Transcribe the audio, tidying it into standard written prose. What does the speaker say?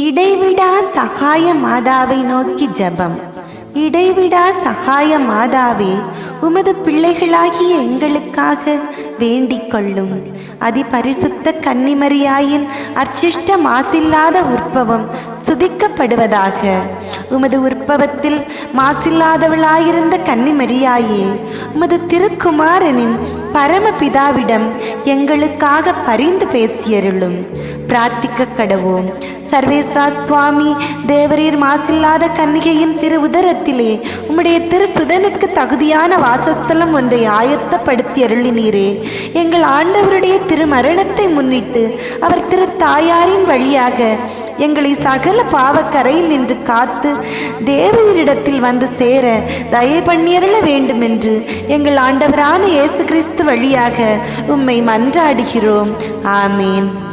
இடைவிடா சகாய மாதாவை நோக்கி ஜெபம். இடைவிடா சகாய மாதாவே, உமது பிள்ளைகளாகிய எங்களுக்காக வேண்டிக் கொள்ளும். அதிபரிசுத்த கன்னிமரியாயின் அர்ச்சிஷ்ட மாசில்லாத உற்பவம் சுதிக்கப்படுவதாக. உமது உற்பவத்தில் மாசில்லாதவளாயிருந்த கன்னிமரியாயே, உமது திருக்குமாரனின் பரமபிதாவிடம் எங்களுக்காக பரிந்து பேசியருளும். பிரார்த்திக்க கடவோம். சர்வேஸ்வரா சுவாமி தேவரீர் மாசில்லாத கன்னிகையின் திரு உதரத்திலே உம்முடைய திருசுதனுக்கு தகுதியான வாசஸ்தலம் ஒன்றை ஆயத்தப்படுத்தி அருளினீரே. எங்கள் ஆண்டவருடைய திருமரணத்தை முன்னிட்டு அவர் திரு தாயாரின் வழியாக எங்களை சகல பாவக்கரையில் நின்று காத்து தேவரிடத்தில் வந்து சேர தயை பண்ணியருள வேண்டுமென்று எங்கள் ஆண்டவரான இயேசு கிறிஸ்து வழியாக உம்மை மன்றாடுகிறோம். ஆமேன்.